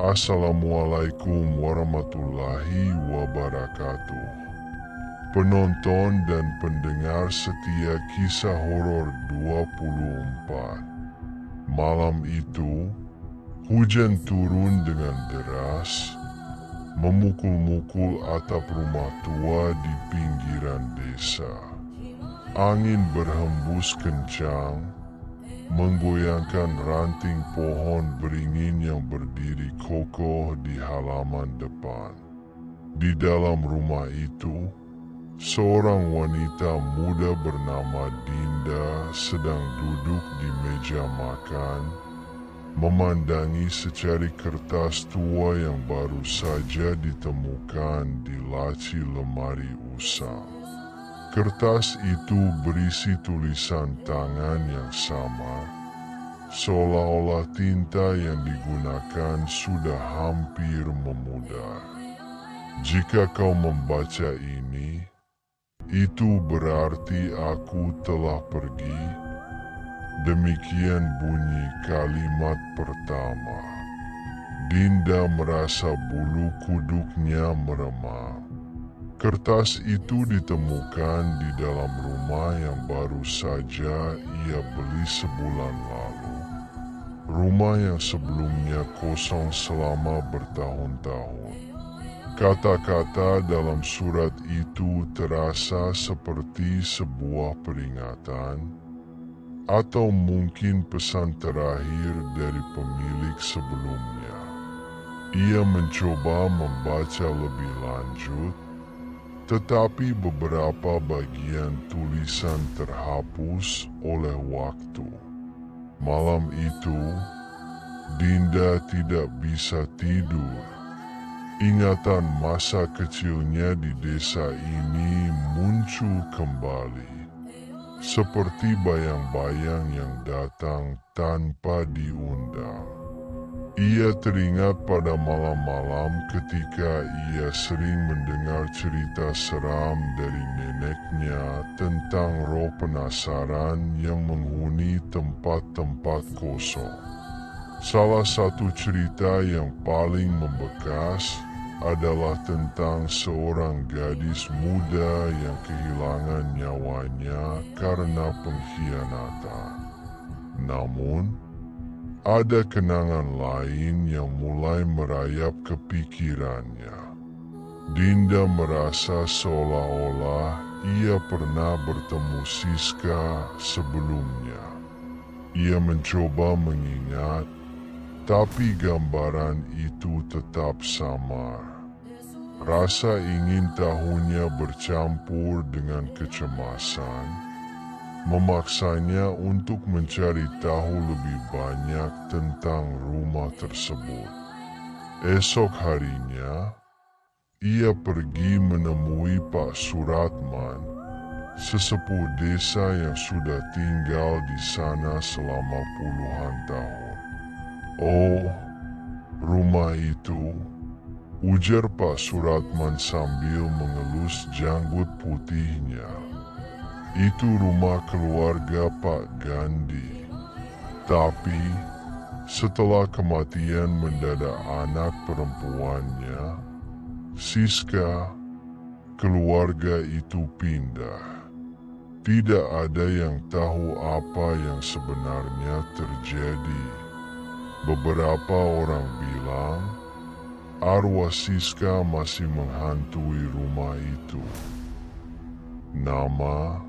Assalamualaikum warahmatullahi wabarakatuh. Penonton dan pendengar setia kisah horor 24. Malam itu, hujan turun dengan deras, memukul-mukul atap rumah tua di pinggiran desa. Angin berhembus kencang, menggoyangkan ranting pohon beringin yang berdiri kokoh di halaman depan. Di dalam rumah itu, seorang wanita muda bernama Dinda sedang duduk di meja makan, memandangi secari kertas tua yang baru saja ditemukan di laci lemari usang. Kertas itu berisi tulisan tangan yang sama, seolah-olah tinta yang digunakan sudah hampir memudar. Jika kau membaca ini, itu berarti aku telah pergi. Demikian bunyi kalimat pertama. Dinda merasa bulu kuduknya meremang. Kertas itu ditemukan di dalam rumah yang baru saja ia beli sebulan lalu. Rumah yang sebelumnya kosong selama bertahun-tahun. Kata-kata dalam surat itu terasa seperti sebuah peringatan, atau mungkin pesan terakhir dari pemilik sebelumnya. Ia mencoba membaca lebih lanjut, tetapi beberapa bagian tulisan terhapus oleh waktu. Malam itu, Dinda tidak bisa tidur. Ingatan masa kecilnya di desa ini muncul kembali, seperti bayang-bayang yang datang tanpa diundang. Ia teringat pada malam-malam ketika ia sering mendengar cerita seram dari neneknya tentang roh penasaran yang menghuni tempat-tempat kosong. Salah satu cerita yang paling membekas adalah tentang seorang gadis muda yang kehilangan nyawanya karena pengkhianatan. Namun, ada kenangan lain yang mulai merayap ke pikirannya. Dinda merasa seolah-olah ia pernah bertemu Siska sebelumnya. Ia mencoba mengingat, tapi gambaran itu tetap samar. Rasa ingin tahunya bercampur dengan kecemasan, memaksanya untuk mencari tahu lebih banyak tentang rumah tersebut. Esok harinya, ia pergi menemui Pak Suratman, sesepuh desa yang sudah tinggal di sana selama puluhan tahun. "Oh, rumah itu," ujar Pak Suratman sambil mengelus janggut putihnya. "Itu rumah keluarga Pak Gandhi. Tapi setelah kematian mendadak anak perempuannya, Siska, keluarga itu pindah. Tidak ada yang tahu apa yang sebenarnya terjadi. Beberapa orang bilang arwah Siska masih menghantui rumah itu." Nama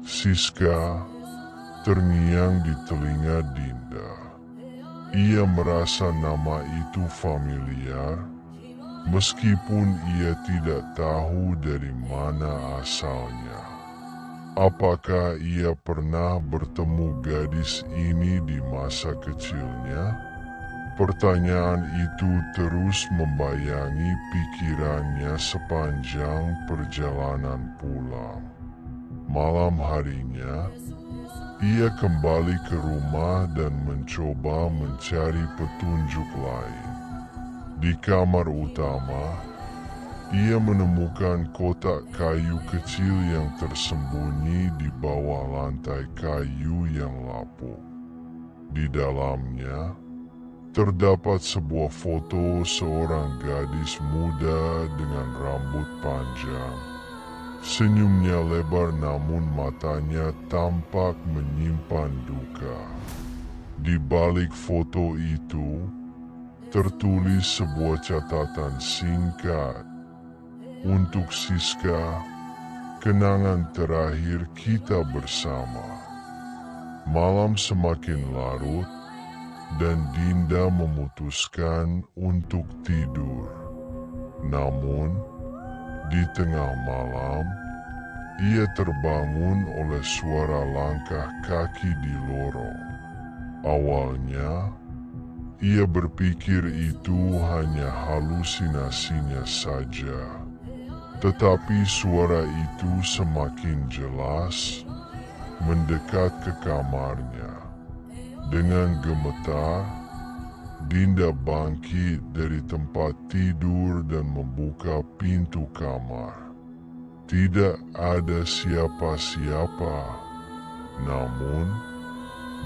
Siska terngiang di telinga Dinda. Ia merasa nama itu familiar, meskipun ia tidak tahu dari mana asalnya. Apakah ia pernah bertemu gadis ini di masa kecilnya? Pertanyaan itu terus membayangi pikirannya sepanjang perjalanan pulang. Malam harinya, ia kembali ke rumah dan mencoba mencari petunjuk lain. Di kamar utama, ia menemukan kotak kayu kecil yang tersembunyi di bawah lantai kayu yang lapuk. Di dalamnya, terdapat sebuah foto seorang gadis muda dengan rambut panjang. Senyumnya lebar namun matanya tampak menyimpan duka. Di balik foto itu, tertulis sebuah catatan singkat. Untuk Siska, kenangan terakhir kita bersama. Malam semakin larut dan Dinda memutuskan untuk tidur. Namun, di tengah malam, ia terbangun oleh suara langkah kaki di lorong. Awalnya, ia berpikir itu hanya halusinasinya saja. Tetapi suara itu semakin jelas mendekat ke kamarnya. Dengan gemetar, Dinda bangkit dari tempat tidur dan membuka pintu kamar. Tidak ada siapa-siapa, namun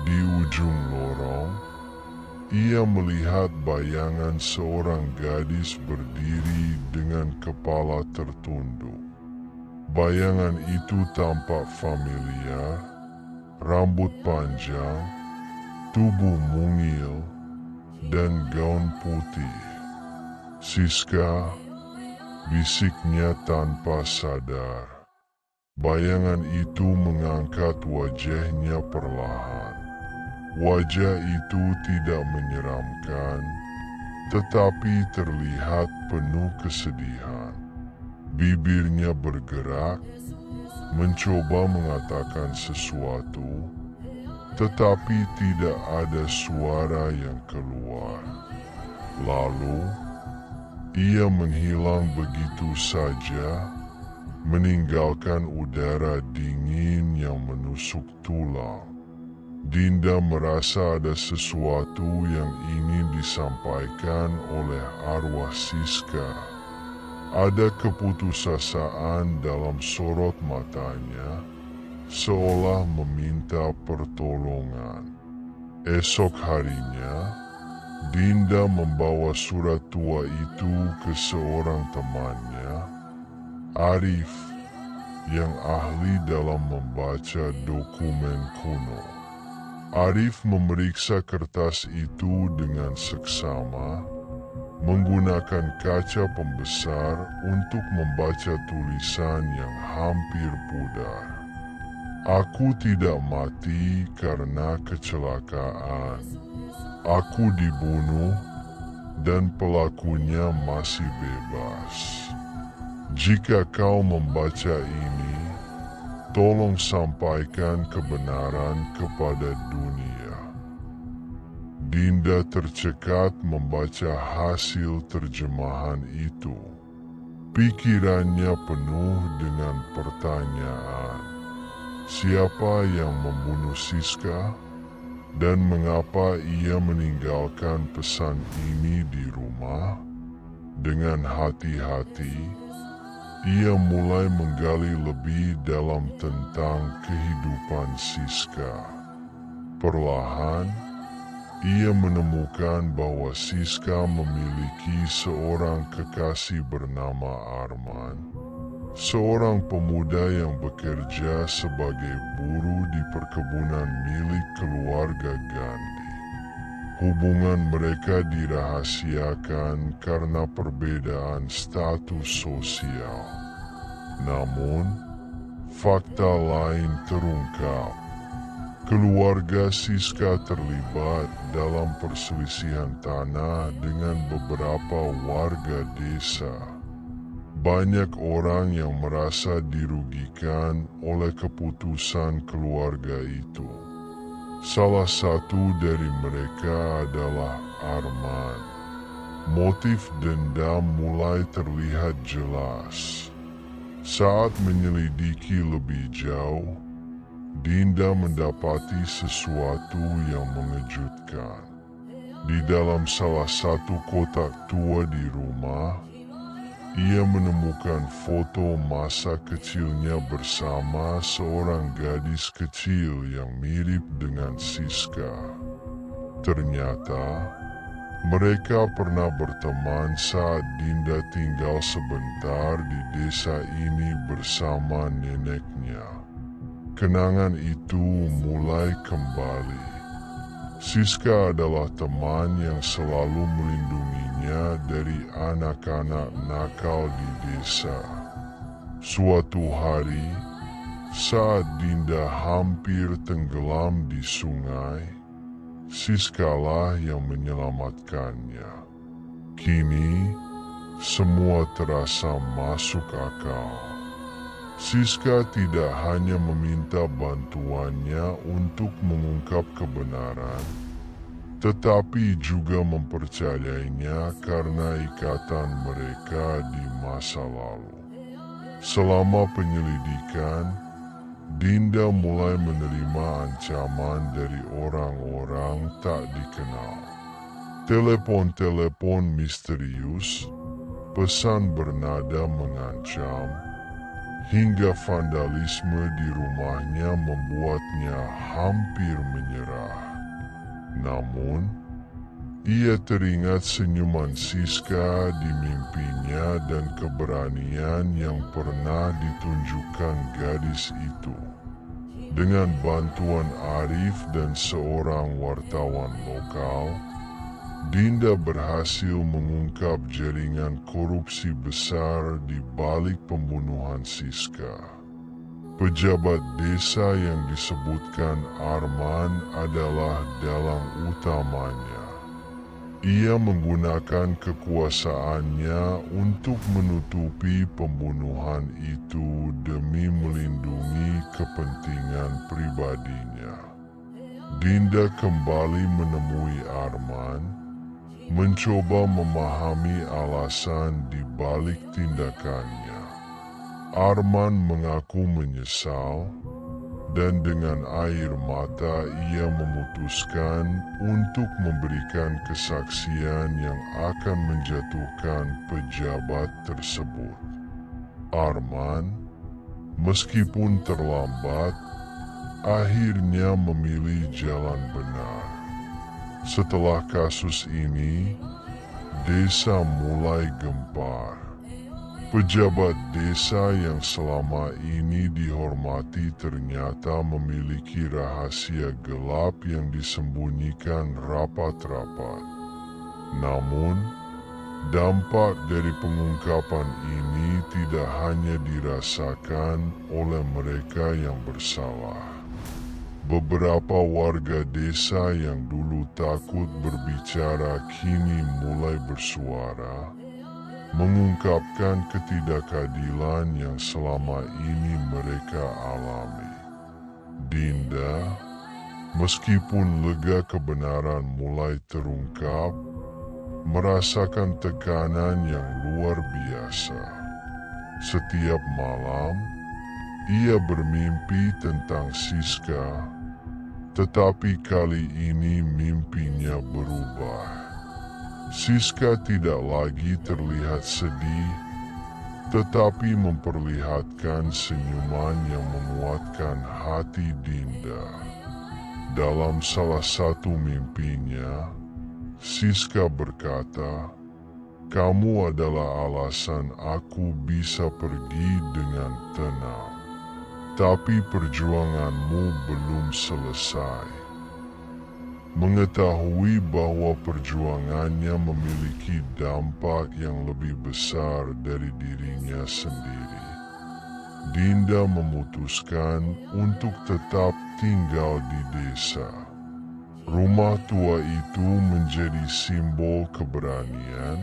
di ujung lorong, ia melihat bayangan seorang gadis berdiri dengan kepala tertunduk. Bayangan itu tampak familiar, rambut panjang, tubuh mungil, dan gaun putih. "Siska," bisiknya tanpa sadar. Bayangan itu mengangkat wajahnya perlahan. Wajah itu tidak menyeramkan, tetapi terlihat penuh kesedihan. Bibirnya bergerak, mencoba mengatakan sesuatu, tetapi tidak ada suara yang keluar. Lalu, ia menghilang begitu saja, meninggalkan udara dingin yang menusuk tulang. Dinda merasa ada sesuatu yang ingin disampaikan oleh arwah Siska. Ada keputusasaan dalam sorot matanya, seolah meminta pertolongan. Esok harinya, Dinda membawa surat tua itu ke seorang temannya, Arif, yang ahli dalam membaca dokumen kuno. Arif memeriksa kertas itu dengan seksama, menggunakan kaca pembesar untuk membaca tulisan yang hampir pudar. "Aku tidak mati karena kecelakaan. Aku dibunuh dan pelakunya masih bebas. Jika kau membaca ini, tolong sampaikan kebenaran kepada dunia." Dinda tercekat membaca hasil terjemahan itu. Pikirannya penuh dengan pertanyaan. Siapa yang membunuh Siska? Dan mengapa ia meninggalkan pesan ini di rumah? Dengan hati-hati, ia mulai menggali lebih dalam tentang kehidupan Siska. Perlahan, ia menemukan bahwa Siska memiliki seorang kekasih bernama Arman, seorang pemuda yang bekerja sebagai buruh di perkebunan milik keluarga Gandhi. Hubungan mereka dirahasiakan karena perbedaan status sosial. Namun, fakta lain terungkap. Keluarga Siska terlibat dalam perselisihan tanah dengan beberapa warga desa. Banyak orang yang merasa dirugikan oleh keputusan keluarga itu. Salah satu dari mereka adalah Arman. Motif dendam mulai terlihat jelas. Saat menyelidiki lebih jauh, Dinda mendapati sesuatu yang mengejutkan. Di dalam salah satu kotak tua di rumah, ia menemukan foto masa kecilnya bersama seorang gadis kecil yang mirip dengan Siska. Ternyata, Mereka pernah berteman saat Dinda tinggal sebentar di desa ini bersama neneknya. Kenangan itu mulai kembali. Siska adalah teman yang selalu melindunginya dari anak-anak nakal di desa. Suatu hari, saat Dinda hampir tenggelam di sungai, Siskalah yang menyelamatkannya. Kini, semua terasa masuk akal. Siska tidak hanya meminta bantuannya untuk mengungkap kebenaran, tetapi juga mempercayainya karena ikatan mereka di masa lalu. Selama penyelidikan, Dinda mulai menerima ancaman dari orang-orang tak dikenal. Telepon-telepon misterius, pesan bernada mengancam, hingga vandalisme di rumahnya membuatnya hampir menyerah. Namun, ia teringat senyuman Siska di mimpinya dan keberanian yang pernah ditunjukkan gadis itu. Dengan bantuan Arif dan seorang wartawan lokal, Dinda berhasil mengungkap jaringan korupsi besar di balik pembunuhan Siska. Pejabat desa yang disebutkan Arman adalah dalang utamanya. Ia menggunakan kekuasaannya untuk menutupi pembunuhan itu demi melindungi kepentingan pribadinya. Dinda kembali menemui Arman, mencoba memahami alasan di balik tindakannya. Arman mengaku menyesal, dan dengan air mata ia memutuskan untuk memberikan kesaksian yang akan menjatuhkan pejabat tersebut. Arman, meskipun terlambat, akhirnya memilih jalan benar. Setelah kasus ini, desa mulai gempar. Pejabat desa yang selama ini dihormati ternyata memiliki rahasia gelap yang disembunyikan rapat-rapat. Namun, dampak dari pengungkapan ini tidak hanya dirasakan oleh mereka yang bersalah. Beberapa warga desa yang dulu takut berbicara kini mulai bersuara, mengungkapkan ketidakadilan yang selama ini mereka alami. Dinda, meskipun lega kebenaran mulai terungkap, merasakan tekanan yang luar biasa. Setiap malam, ia bermimpi tentang Siska, tetapi kali ini mimpinya berubah. Siska tidak lagi terlihat sedih, tetapi memperlihatkan senyuman yang menguatkan hati Dinda. Dalam salah satu mimpinya, Siska berkata, "Kamu adalah alasan aku bisa pergi dengan tenang. Tapi perjuanganmu belum selesai." Mengetahui bahwa perjuangannya memiliki dampak yang lebih besar dari dirinya sendiri, Dinda memutuskan untuk tetap tinggal di desa. Rumah tua itu menjadi simbol keberanian,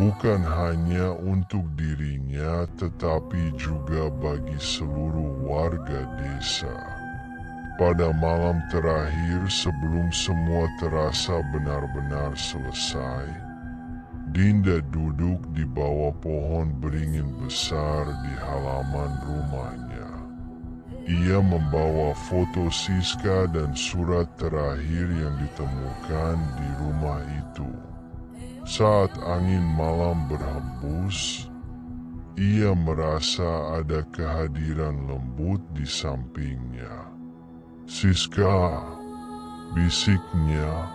bukan hanya untuk dirinya tetapi juga bagi seluruh warga desa. Pada malam terakhir sebelum semua terasa benar-benar selesai, Dinda duduk di bawah pohon beringin besar di halaman rumahnya. Ia membawa foto Siska dan surat terakhir yang ditemukan di rumah itu. Saat angin malam berhembus, ia merasa ada kehadiran lembut di sampingnya. "Siska," bisiknya,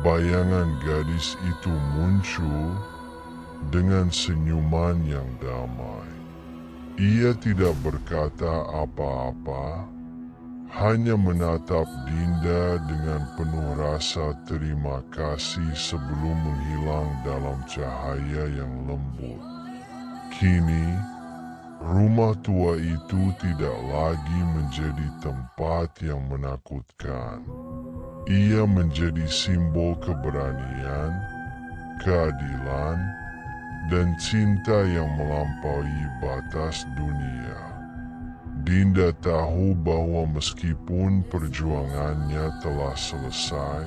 bayangan gadis itu muncul dengan senyuman yang damai. Ia tidak berkata apa-apa, hanya menatap Dinda dengan penuh rasa terima kasih sebelum menghilang dalam cahaya yang lembut. Kini, rumah tua itu tidak lagi menjadi tempat yang menakutkan. Ia menjadi simbol keberanian, keadilan, dan cinta yang melampaui batas dunia. Dinda tahu bahwa meskipun perjuangannya telah selesai,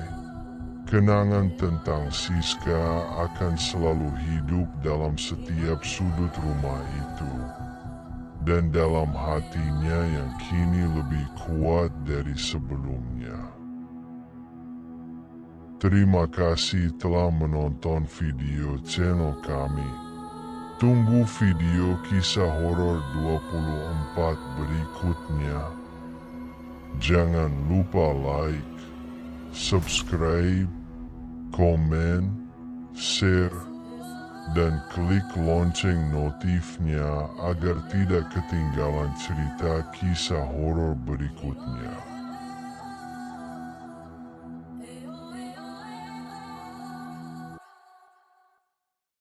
kenangan tentang Siska akan selalu hidup dalam setiap sudut rumah itu dan dalam hatinya yang kini lebih kuat dari sebelumnya. Terima kasih telah menonton video channel kami. Tunggu video kisah horor 24 berikutnya. Jangan lupa like, subscribe, komen, share, dan klik lonceng notifnya agar tidak ketinggalan cerita kisah horor berikutnya.